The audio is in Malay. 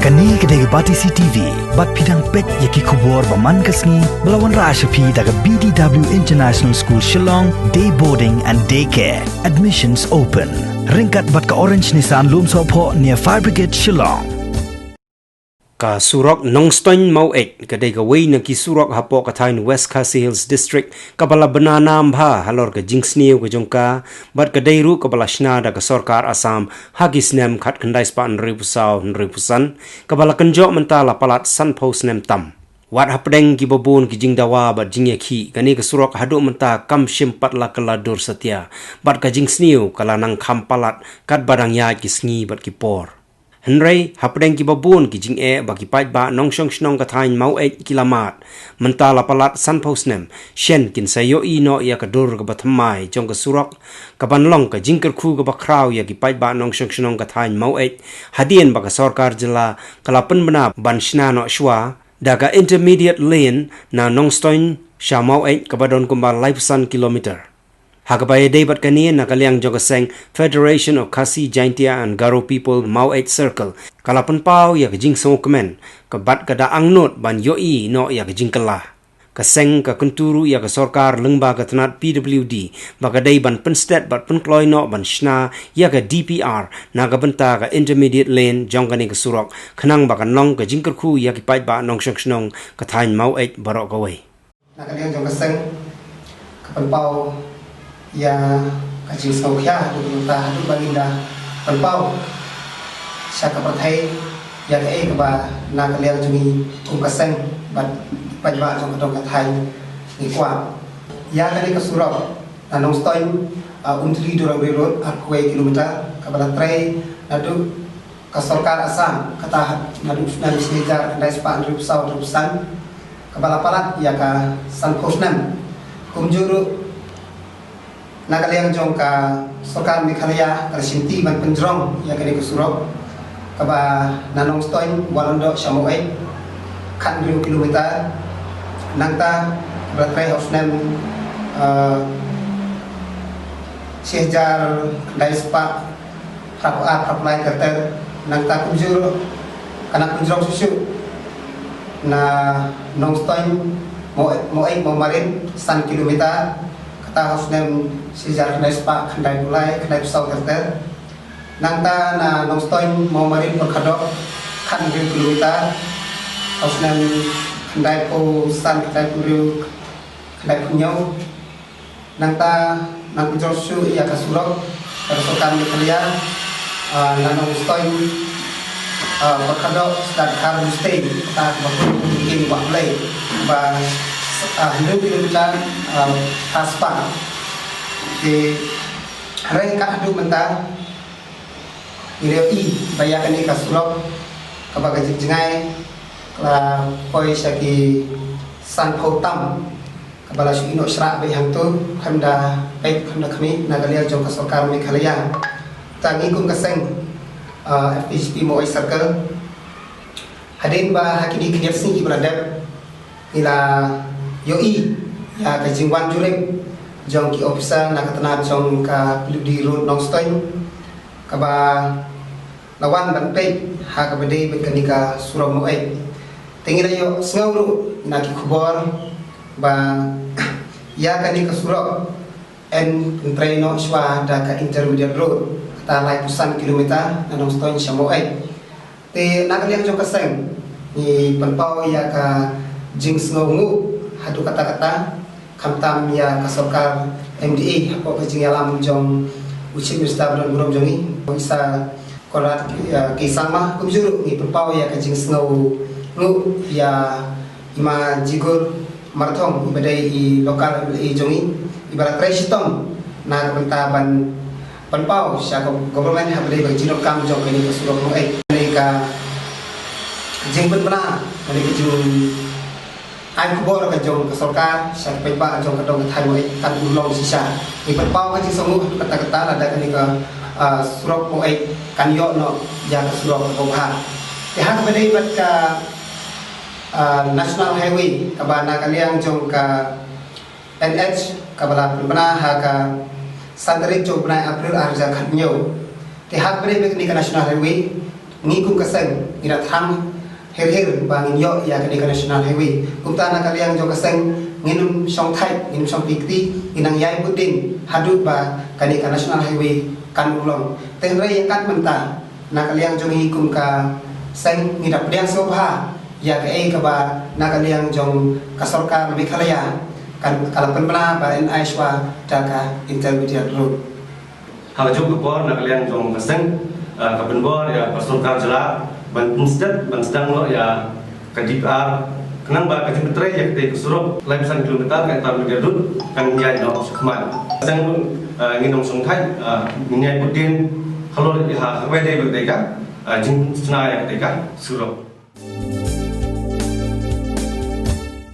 Kani kedai bati CTV, bat pidang pet yaki kubur baman kasni melawan Rashapi daga BDW International School Shillong, day boarding and daycare. Admissions open. Ringkat bat ka Orange Nissan Lumsopho near Fire Brigade Shillong. Ka surok nongstoin mau kadai ka way na ki surok hapo ka thain West Khasi Hills District ka bala banana bha halor ka jingsniu ka jongka bat kadai ru ka bala shna da ka sarkar Assam hagis nem khat khandai spa nri pusan ka bala kanjo mentala palat san post nem tam wat hapdeng ki babun ki jingdawa bat jingya khi kani ka surok hadu menta kam shimpat la kala dur satya bat ka jingsniu kala nang kham palat kat badang ya ki sngi bat ki por Henry hapdeng ki babun ki jing bagi pait ba nong shong shnong ka thain mau kilamat mentala palat san posnem shen kin sayo no ya ka dur ka bathamai jong ka surok ka banlong ka jingker khu ka bakraw ya ki pait ba nong shong shnong ka thain mau hadien ba ka sarkar jila kalapan bana banshna no shwa daga intermediate lane na nongstoin shamau ka badon kumba lifesan kilometer Hakabaya debat kani nakaliang jogaseng Federation of Khasi Jaintia and Garo People Mau 8 Circle kalapan pau ya kajing songkemen kabat kada angnot ban yoi no ya kajing kelah kaseng ka kunturu ya ka sarkar lengba ka tanat PWD bagadai ban penstet bat penkloy no ban shna ya ka DPR naga benta ka intermediate lane jongkani ka surok khanang ba kanong ka jingkerku ya ki pait ba nong shong ka thain Mau 8 barok away nakaliang jogaseng kapan pau ya kajing saukhya duta du baginda palpau syaka perthai ya ke ba na kaliang jungi kaseng bat pajwa jong kadong kathai ni kwa ya kali kasurok anong stoin untri durang road arkway kilometer kabala trai nadu kasorkar Assam kata nadu nan sejar dai spa rupusan kabala palat ya ka san khosnam kumjuru nakaliang jong ka sarkar Meghalaya tersinti ban penjrong ya kini kusurok kaba nanong stoin walondo shamoai kan 2 kilometer nangta bertrai hosnem sejar dai spa praplai kerter nangta kunjur kana penjrong susu na nong stoin moai marin san kilometer kata hosnem sejarah kandai spa kandai mulai kandai pisau terter nangta na nongstoin mau marin berkadok kan 2 kilometer hosnem kandai po san kandai puriu kandai punyau nangta nang josu ya kasurok kasokan Meghalaya na nongstoin berkadok sedang harus stay kita bikin waklay ba 2 kilometer taspa di rengka adu mentah ilei bayakan ni kasulok kabaga jengai kala poi saki san khotam kabala su ino sra be hangtu khamda baik khamda khami nagalia jong kasarkar Meghalaya tangi kum kaseng FPCP Mau 8 Circle hadin ba hakini knyapsi ibradep ila yoi ya kajingwan jurek jong ki officer nakatana jong ka PWD road nongstoin kaba lawan banpe ha ka bede bekanika surau Mau 8 tingila yo sngauru naki khubor ba ya kanika surau en traino shwa da ka intermediate road kata lai pusan kilometer na nongstoin Mau 8 te nakaliang jong kaseng ni panpau ya ka jing sngaungu hadu kata-kata kamtam ya kasarkar MDA hapo kajing alam jong ucip ustad dan burom jongi bisa korat kisama kumjuru ni perpau ya kajing snau ngu ya ima jigur marthong ibadai i lokal MDA jongi ibarat resitong na kebentaban perpau sya government habdai bajinok kam jong ini kasurok Mau 8 mereka jing benar mereka jing ai kubor ka jong ka sarkar sa paiba jong ka dong thai Mau 8 tan ulong sisa ni perpau ka jing samu kata-kata ada kani ka surok Mau 8 kan yo no ya ka surok ko ha te ha ka bedai bat ka national highway ka bana kaliang jong ka NH ka bala bana ha ka sandarik jong bana April arja khat nyo te ha bedai ni ka national highway ngikung kaseng ina tham her bangin yo ya ke national highway kumta na kaliang jo kaseng nginum song thai nginum song pikti inang yai budin hadut ba kani ka national highway kan ulong tenre yang kat menta na kaliang jo ngikung ka seng ngidap diang sobha ya ke ba na kaliang jong kasorkar Meghalaya kan kalapan bela ba NI daga intermediate road hal juga pun nak kalian jom keseng kapenbor ya pasulkan jela ban sedang lo ya KDPR kenang ba kajim betre ya kita kesurup lebihan kilometer kan tam gedut kan nyai no sukman sang nginong song thai nyai budin kalau ya wede berdeka jing senaya ketika surup